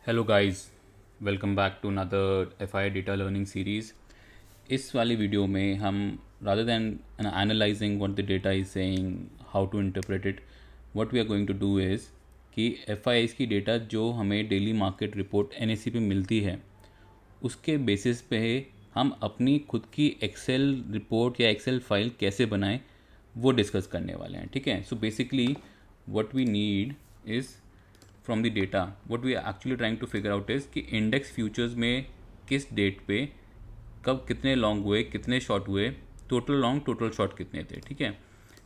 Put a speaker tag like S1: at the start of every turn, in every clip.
S1: Hello guys, welcome back to another FII data learning series. इस वाली video में हम rather than analysing what the data is saying, how to interpret it, what we are going to do is कि FIIs की data जो हमें daily market report NAC पे मिलती है उसके बेसिस पे हम अपनी खुद की एक्सेल रिपोर्ट या एक्सेल फाइल कैसे बनाएं वो डिस्कस करने वाले हैं। ठीक है, so basically what we need is from the data what we are actually trying to figure out is कि इंडेक्स फ्यूचर्स में किस डेट पे कब कितने लॉन्ग हुए, कितने शॉर्ट हुए, टोटल लॉन्ग टोटल शॉर्ट कितने थे। ठीक है,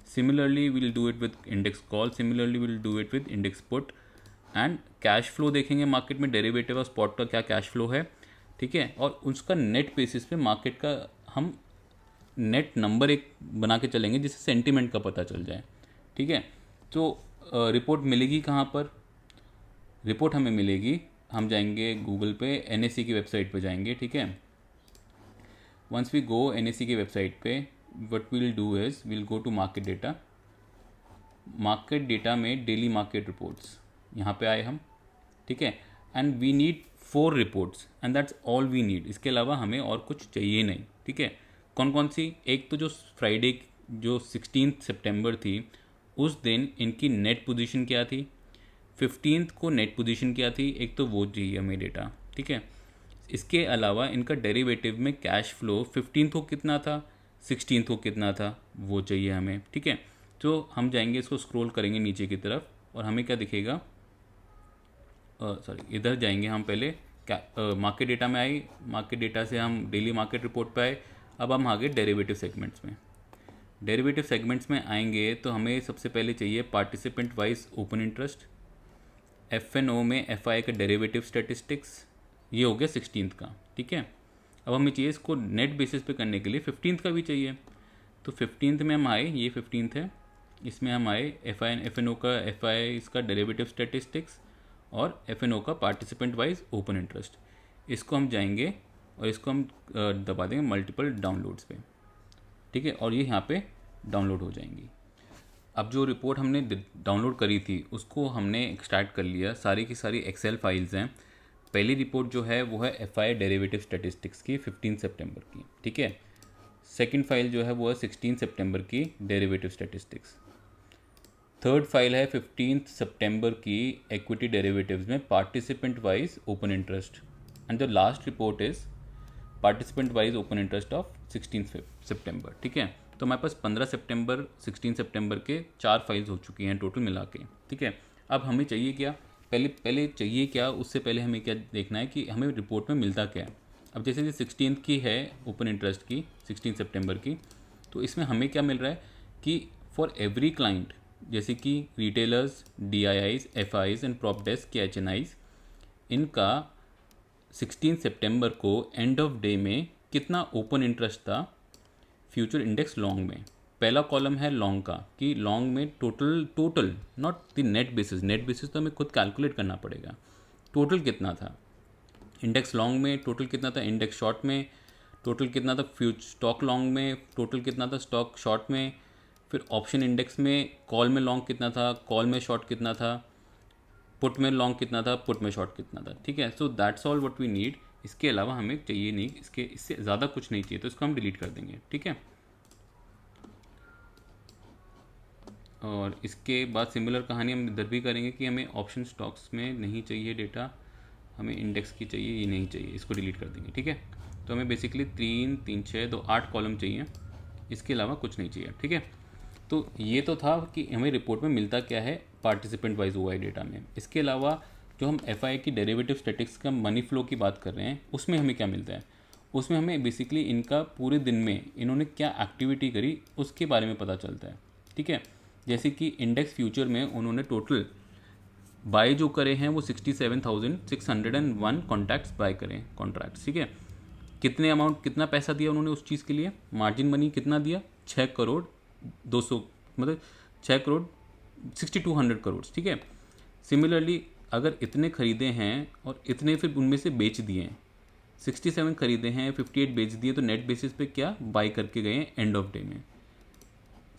S1: similarly will do it with index call, similarly will do it with index put and cash flow देखेंगे मार्केट में डेरिवेटिव और स्पॉट का क्या कैश फ्लो है। ठीक है, और उसका नेट बेसिस पे मार्केट का हम नेट नंबर एक बना के चलेंगे जिससे सेंटिमेंट का पता चल जाए। ठीक है, तो रिपोर्ट मिलेगी कहाँ पर? रिपोर्ट हमें मिलेगी, हम जाएंगे गूगल पे, एनएससी की वेबसाइट पे जाएंगे। ठीक है, वंस वी गो एनएससी की वेबसाइट पे, what will do is will go to market data. Market data में डेली मार्केट रिपोर्ट्स यहाँ पे आए हम। ठीक है, and we need 4 reports and that's all we need. इसके अलावा हमें और कुछ चाहिए नहीं। ठीक है, कौन कौन सी? एक तो जो फ्राइडे जो 16 सितंबर थी उस दिन इनकी नेट पोजीशन क्या थी, 15 को नेट पोजीशन क्या थी, एक तो वो चाहिए हमें डेटा। ठीक है, इसके अलावा इनका डेरिवेटिव में कैश फ्लो 15 को कितना था, 16 को कितना था, वो चाहिए हमें। ठीक है, तो हम जाएंगे, इसको स्क्रॉल करेंगे नीचे की तरफ और हमें क्या दिखेगा, सॉरी इधर जाएंगे हम पहले क्या मार्केट डेटा में आई, मार्केट डेटा से हम डेली मार्केट रिपोर्ट पे आए। अब हम आगे डेरिवेटिव सेगमेंट्स में, डेरिवेटिव सेगमेंट्स में आएंगे तो हमें सबसे पहले चाहिए participant wise open interest, F N O में एफ आई का डेरिवेटिव स्टेटिस्टिक्स, ये हो गया 16 का। ठीक है, अब हमें चाहिए इसको नेट बेसिस पे करने के लिए 15 का भी चाहिए। तो 15 में हम आए, ये 15 है, इसमें हम आए एफ एन ओ का एफ आई इसका डेरिवेटिव स्टेटिस्टिक्स और एफ एन ओ का पार्टिसिपेंट वाइज ओपन इंटरेस्ट। इसको हम जाएंगे और इसको हम दबा देंगे मल्टीपल डाउनलोड्स पे। ठीक है, और ये यहाँ पे डाउनलोड हो जाएंगी। अब जो रिपोर्ट हमने डाउनलोड करी थी उसको हमने एक्सट्रैक्ट कर लिया, सारी की सारी एक्सेल फाइल्स हैं। पहली रिपोर्ट जो है वो है एफ आई डेरिवेटिव स्टेटिस्टिक्स की 15 सितंबर की। ठीक है, सेकंड फाइल जो है वो है 16 सितंबर की डेरिवेटिव स्टेटिस्टिक्स। थर्ड फाइल है 15 सितंबर की इक्विटी डेरिवेटिव्स में participant wise open interest, and the last report is participant wise open interest of 16 सितंबर। ठीक है, तो हमारे पास 15 सितंबर 16 सितंबर के 4 फाइल्स हो चुकी हैं टोटल मिला के। ठीक है, अब हमें चाहिए क्या, पहले पहले चाहिए क्या, उससे पहले हमें क्या देखना है कि हमें रिपोर्ट में मिलता क्या है। अब जैसे कि 16 की है ओपन इंटरेस्ट की, 16 सितंबर की, तो इसमें हमें क्या मिल रहा है कि फॉर एवरी क्लाइंट, जैसे कि retailers, D I eyes, F eyes and prop desk या एच एन आईज, इनका 16 सितंबर को एंड ऑफ डे में कितना ओपन इंटरेस्ट था फ्यूचर इंडेक्स लॉन्ग में। पहला कॉलम है लॉन्ग का, कि लॉन्ग में total total not the net basis, net basis तो हमें खुद कैलकुलेट करना पड़ेगा, टोटल कितना था इंडेक्स लॉन्ग में, टोटल कितना था इंडेक्स शॉर्ट में, टोटल कितना था फ्यूच स्टॉक लॉन्ग में, टोटल कितना था स्टॉक शॉर्ट में, फिर ऑप्शन इंडेक्स में कॉल में लॉन्ग कितना था, कॉल में शॉर्ट कितना था, पुट में लॉन्ग कितना था, पुट में शॉर्ट कितना था। ठीक है, so that's all what we need. इसके अलावा हमें चाहिए नहीं, इससे ज़्यादा कुछ नहीं चाहिए, तो इसको हम डिलीट कर देंगे। ठीक है, और इसके बाद सिमिलर कहानी हम इधर भी करेंगे कि हमें ऑप्शन स्टॉक्स में नहीं चाहिए डेटा, हमें इंडेक्स की चाहिए, ये नहीं चाहिए, इसको डिलीट कर देंगे। ठीक है, तो हमें बेसिकली 3 3 6 2 8 कॉलम चाहिए, इसके अलावा कुछ नहीं चाहिए। ठीक है, तो ये तो था कि हमें रिपोर्ट में मिलता क्या है participant wise O I data में। इसके अलावा जो हम एफ आई की डेरिवेटिव स्टैटिक्स का मनी फ्लो की बात कर रहे हैं उसमें हमें क्या मिलता है, उसमें हमें बेसिकली इनका पूरे दिन में इन्होंने क्या एक्टिविटी करी उसके बारे में पता चलता है। ठीक है, जैसे कि इंडेक्स फ्यूचर में उन्होंने टोटल बाय जो करे हैं वो 67,601 कॉन्टैक्ट्स बाय करें कॉन्ट्रैक्ट्स। ठीक है, कितने अमाउंट, कितना पैसा दिया उन्होंने उस चीज़ के लिए, मार्जिन मनी कितना दिया, 6 करोड़ 200, मतलब 6 करोड़ 6200 करोड़। ठीक है, सिमिलरली अगर इतने खरीदे हैं और इतने फिर उनमें से बेच दिए हैं, 67 खरीदे हैं 58 बेच दिए, तो नेट बेसिस पे क्या बाय करके गए एंड ऑफ डे में।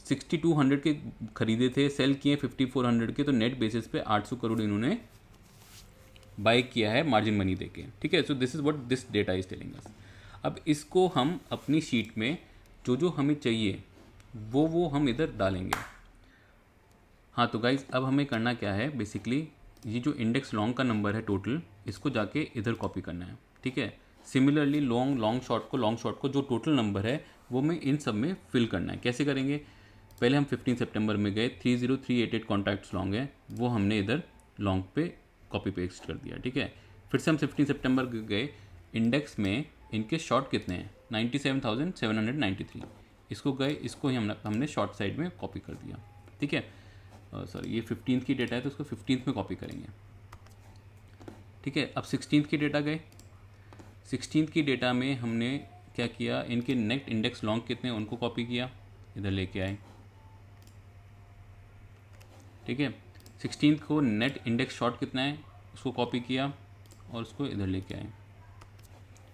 S1: 6200 के खरीदे थे, सेल किए 5400 के, तो नेट बेसिस पे 800 करोड़ इन्होंने बाय किया है मार्जिन मनी देके, ठीक है। So this is what this data is telling us. अब इसको हम अपनी शीट में जो जो हमें चाहिए वो हम इधर डालेंगे। हाँ तो गाइज अब हमें करना क्या है, बेसिकली ये जो इंडेक्स लॉन्ग का नंबर है टोटल, इसको जाके इधर कॉपी करना है, ठीक है। सिमिलरली लॉन्ग शॉर्ट को जो टोटल नंबर है वो मैं इन सब में फिल करना है। कैसे करेंगे, पहले हम 15 सितंबर में गए, 30388 कॉन्टैक्ट्स लॉन्ग है, वो हमने इधर लॉन्ग पे कॉपी पेस्ट कर दिया, ठीक है। फिर से हम 15 सितंबर गए, इंडेक्स में इनके शॉर्ट कितने हैं 97,793, इसको गए, इसको ही हमने शॉर्ट साइड में कॉपी कर दिया, ठीक है। सॉरी ये 15th की डेटा है तो उसको 15th में कॉपी करेंगे, ठीक है। अब 16th की डेटा गए, 16th की डेटा में हमने क्या किया, इनके नेट इंडेक्स लॉन्ग कितने हैं उनको कॉपी किया, इधर लेके आए, ठीक है। 16th को नेट इंडेक्स शॉर्ट कितना है उसको कॉपी किया और उसको इधर लेके आए,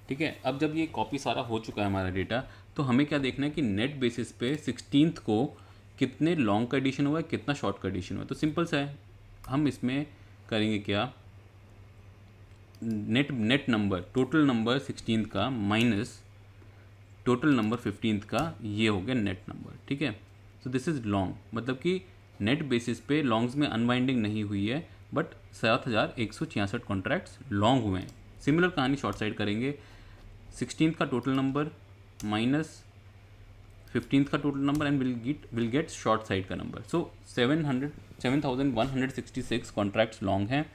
S1: ठीक है। अब जब ये कॉपी सारा हो चुका है हमारा डेटा, तो हमें क्या देखना है कि नेट बेसिस पे 16th को कितने लॉन्ग का एडिशन हुआ है, कितना शॉर्ट का एडिशन हुआ है। तो सिंपल सा है, हम इसमें करेंगे क्या, net number total number 16th का माइनस टोटल नंबर 15th का, ये हो गया नेट नंबर, ठीक है। सो दिस इज़ लॉन्ग, मतलब कि नेट बेसिस पे लॉन्ग्स में अनवाइंडिंग नहीं हुई है, बट 7166 कॉन्ट्रैक्ट्स लॉन्ग हुए हैं। सिमिलर कहानी शॉर्ट साइड करेंगे, 16th का टोटल नंबर माइनस 15th का total number and will get short side का नंबर। सो 7166 कॉन्ट्रैक्ट्स लॉन्ग हैं,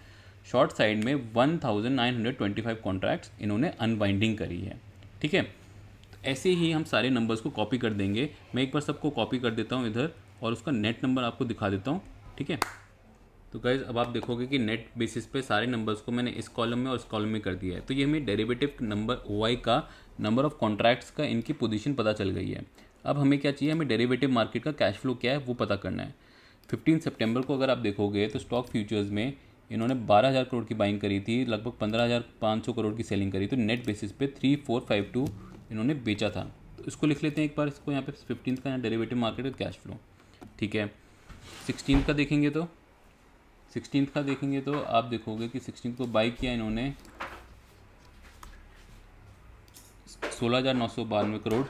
S1: शॉर्ट साइड में 1925 कॉन्ट्रैक्ट्स इन्होंने अनबाइंडिंग करी है, ठीक है। तो ऐसे ही हम सारे नंबर्स को कॉपी कर देंगे। मैं एक बार सबको कॉपी कर देता हूँ इधर और उसका नेट नंबर आपको दिखा देता हूँ, ठीक है। तो गाइज अब आप देखोगे कि नेट बेसिस पे सारे नंबर्स को मैंने इस कॉलम में और इस कॉलम में कर दिया है। तो ये हमें डेरिवेटिव नंबर OI का नंबर ऑफ कॉन्ट्रैक्ट्स का इनकी पोजीशन पता चल गई है। अब हमें क्या चाहिए, हमें डेरिवेटिव मार्केट का कैश फ्लो क्या है वो पता करना है। 15 सितंबर को अगर आप देखोगे तो स्टॉक फ्यूचर्स में इन्होंने 12,000 करोड़ की बाइंग करी थी, लगभग 15,500 करोड़ की सेलिंग करी, तो नेट बेसिस पे 3452 इन्होंने बेचा था। तो इसको लिख लेते हैं एक बार, इसको यहाँ पे 15 का डेरिवेटिव मार्केट का कैश फ्लो, ठीक है। 16 का देखेंगे तो 16 का देखेंगे तो आप देखोगे कि 16 को बाई किया इन्होंने 16,992 करोड़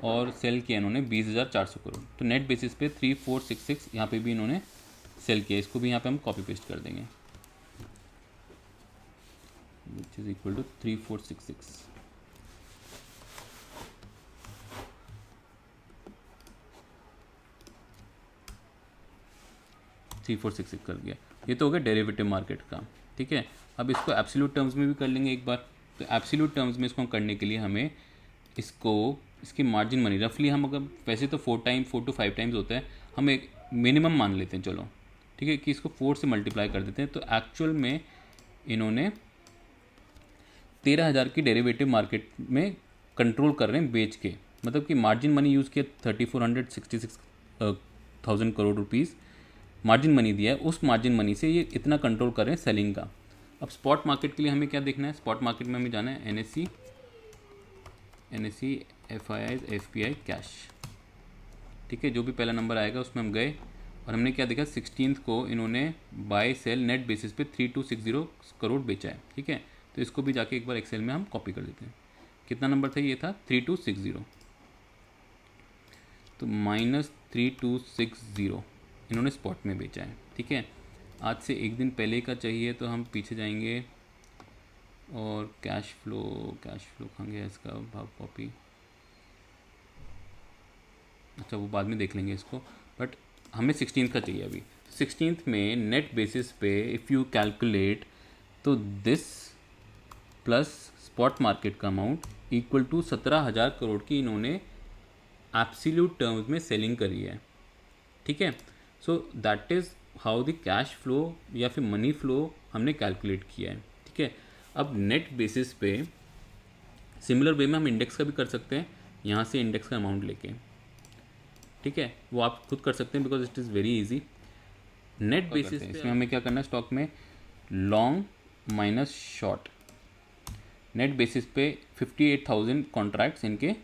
S1: और सेल किया इन्होंने 20,400 करोड़। तो नेट बेसिस पे 3466 यहाँ पे भी इन्होंने सेल किया, इसको भी यहाँ पे हम कॉपी पेस्ट कर देंगे, विच इज इक्वल टू 3466। कर दिया। ये तो हो गया डेरिवेटिव मार्केट का, ठीक है। अब इसको एब्सोल्यूट टर्म्स में भी कर लेंगे एक बार। तो एब्सोल्यूट टर्म्स में इसको करने के लिए हमें इसकी मार्जिन मनी रफली, हम अगर वैसे तो 4 to 5 टाइम्स होता है, हम एक मिनिमम मान लेते हैं, चलो ठीक है, कि इसको 4 से मल्टीप्लाई कर देते हैं। तो एक्चुअल में इन्होंने 13,000 की डेरिवेटिव मार्केट में कंट्रोल कर रहे हैं बेच के, मतलब कि मार्जिन मनी यूज़ किया 3466,000 करोड़ रुपीज़ मार्जिन मनी दिया है, उस मार्जिन मनी से ये इतना कंट्रोल कर रहे हैं सेलिंग का। अब स्पॉट मार्केट के लिए हमें क्या देखना है, स्पॉट मार्केट में हमें जाना है NSE FII FPI कैश, ठीक है। जो भी पहला नंबर आएगा उसमें हम गए और हमने क्या देखा, 16 को इन्होंने बाय सेल नेट बेसिस पे 3260 करोड़ बेचा है, ठीक है। तो इसको भी जाके एक बार एक्सेल में हम कॉपी कर देते हैं। कितना नंबर था, ये था 3260, तो -3260 इन्होंने स्पॉट में बेचा है, ठीक है। आज से एक दिन पहले का चाहिए तो हम पीछे जाएंगे और कैश फ्लो कहाँ गया इसका भाव, कॉपी, अच्छा वो बाद में देख लेंगे इसको, बट हमें 16 का चाहिए अभी। 16 में नेट बेसिस पे इफ़ यू कैलकुलेट तो दिस प्लस स्पॉट मार्केट का अमाउंट इक्वल टू 17,000 करोड़ की इन्होंने एब्सोल्यूट टर्म्स में सेलिंग करी है, ठीक है। So that is how the cash flow या फिर मनी फ्लो हमने कैलकुलेट किया है, ठीक है। अब नेट बेसिस पे सिमिलर वे में हम इंडेक्स का भी कर सकते हैं, यहाँ से इंडेक्स का अमाउंट लेके, ठीक है, वो आप खुद कर सकते हैं because it is very easy. Net basis पे इसमें हमें क्या करना है, स्टॉक में long minus short, net basis पे 58,000 कॉन्ट्रैक्ट्स इनके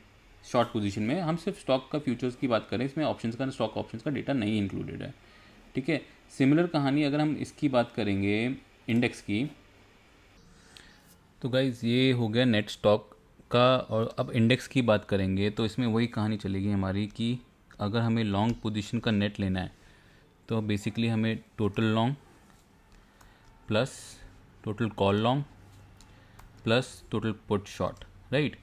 S1: शॉर्ट पोजीशन में, हम सिर्फ स्टॉक का फ्यूचर्स की बात करें, इसमें ऑप्शंस का स्टॉक ऑप्शंस का डेटा नहीं इंक्लूडेड है, ठीक है। सिमिलर कहानी अगर हम इसकी बात करेंगे इंडेक्स की, तो गाइज़ ये हो गया नेट स्टॉक का। और अब इंडेक्स की बात करेंगे तो इसमें वही कहानी चलेगी हमारी कि अगर हमें लॉन्ग पोजीशन का नेट लेना है तो बेसिकली हमें total long plus total call long plus total put short, right.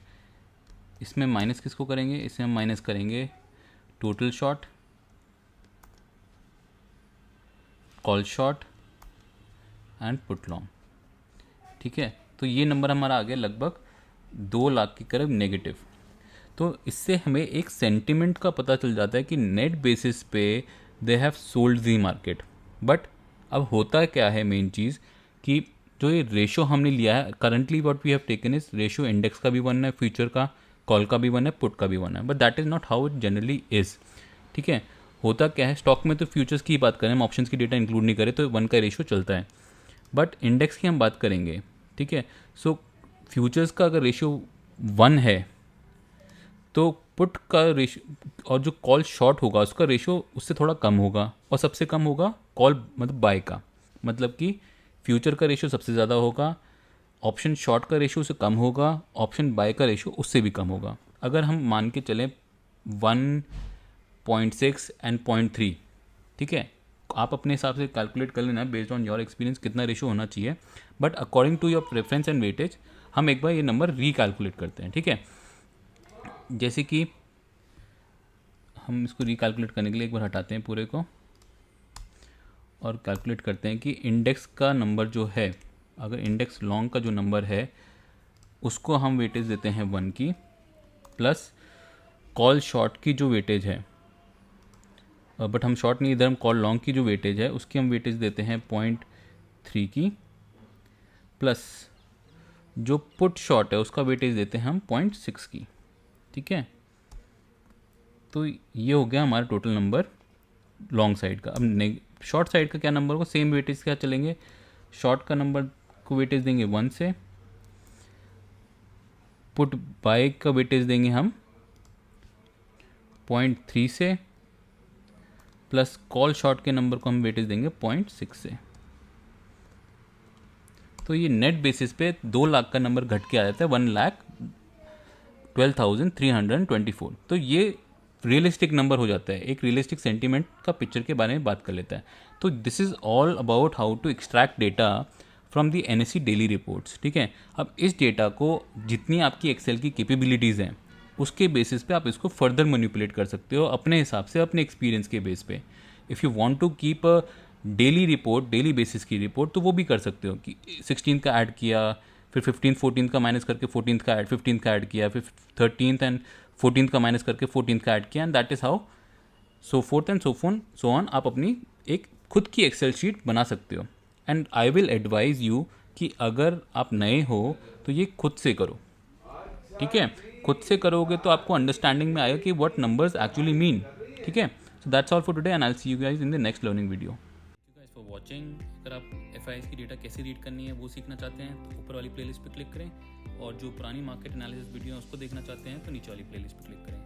S1: इसमें माइनस किसको करेंगे? इसमें हम माइनस करेंगे total short, call short and put long, ठीक है। तो ये नंबर हमारा आ गया लगभग 2 लाख के करीब नेगेटिव। तो इससे हमें एक सेंटिमेंट का पता चल जाता है कि नेट बेसिस पे they have sold the market. But अब होता क्या है मेन चीज़ कि जो ये रेशो हमने लिया है currently what we have taken is ratio index का भी 1 है, फ्यूचर का कॉल का भी 1 है, पुट का भी 1 है, but that is not how it generally is, ठीक है। होता क्या है स्टॉक में, तो फ्यूचर्स की बात करें, हम ऑप्शंस की डेटा इंक्लूड नहीं करें तो 1 का रेशो चलता है, बट इंडेक्स की हम बात करेंगे, ठीक है। सो फ्यूचर्स का अगर रेशो 1 है तो पुट का रेशो और जो कॉल शॉर्ट होगा उसका रेशो उससे थोड़ा कम होगा, और सबसे कम होगा कॉल मतलब बाय का, मतलब कि फ्यूचर का रेशो सबसे ज़्यादा होगा, ऑप्शन शॉर्ट का रेशो उससे कम होगा, ऑप्शन बाय का रेशो उससे भी कम होगा। अगर हम मान के चलें 1.6 एंड 0.3, ठीक है, आप अपने हिसाब से कैलकुलेट कर लेना बेस्ड ऑन योर एक्सपीरियंस कितना रेशो होना चाहिए, but according to your preference and weightage हम एक बार ये नंबर रिकैलकुलेट करते हैं, ठीक है। जैसे कि हम इसको रिकैलकुलेट करने के लिए एक बार हटाते हैं पूरे को और कैलकुलेट करते हैं कि इंडेक्स का नंबर जो है, अगर इंडेक्स लॉन्ग का जो नंबर है उसको हम वेटेज देते हैं 1 की, प्लस कॉल शॉर्ट की जो वेटेज है, बट हम शॉर्ट नहीं, इधर हम कॉल लॉन्ग की जो वेटेज है उसकी हम वेटेज देते हैं 0.3 की, प्लस जो पुट शॉर्ट है उसका वेटेज देते हैं हम 0.6 की, ठीक है। तो ये हो गया हमारा टोटल नंबर लॉन्ग साइड का। अब शॉर्ट साइड का क्या नंबर होगा, सेम वेटेज क्या चलेंगे, शॉर्ट का नंबर को वेटेज देंगे 1 से, पुट बाय का वेटेज देंगे हम 0.3 से, प्लस कॉल शॉर्ट के नंबर को हम वेटेज देंगे 0.6 से। तो ये नेट बेसिस पे 2 लाख का नंबर घट के आ जाता है 1,12,324। तो ये रियलिस्टिक नंबर हो जाता है, एक रियलिस्टिक सेंटीमेंट का पिक्चर के बारे में बात कर लेता है। तो this is all about how to extract data from the NSE daily reports, ठीक है। अब इस डेटा को जितनी आपकी एक्सेल की कैपेबिलिटीज़ हैं उसके बेसिस पे आप इसको फर्दर मैनिपुलेट कर सकते हो अपने हिसाब से, अपने एक्सपीरियंस के बेस पे। If you want to keep a daily report, daily basis की रिपोर्ट, तो वो भी कर सकते हो कि 16 का ऐड किया, फिर 15 14 का माइनस करके 14 का ऐड, 15 का ऐड किया, फिर 13 एंड 14 का माइनस करके 14 का ऐड किया, and that is how so fourth and so on आप अपनी एक खुद की एक्सेल शीट बना सकते हो। And I will advise you कि अगर आप नए हो तो ये खुद से करो, ठीक है। खुद से करोगे तो आपको अंडरस्टैंडिंग में आएगा कि व्हाट नंबर्स एक्चुअली मीन, ठीक है। So that's all for today and I will see you guys in the next learning video. Guys for watching. अगर आप FIs की डेटा कैसे रीड करनी है वो सीखना चाहते हैं तो ऊपर वाली प्लेलिस्ट पे क्लिक करें, और जो पुरानी मार्केट एनालिसिस वीडियो है उसको देखना चाहते हैं तो नीचे वाली प्लेलिस्ट पे क्लिक करें।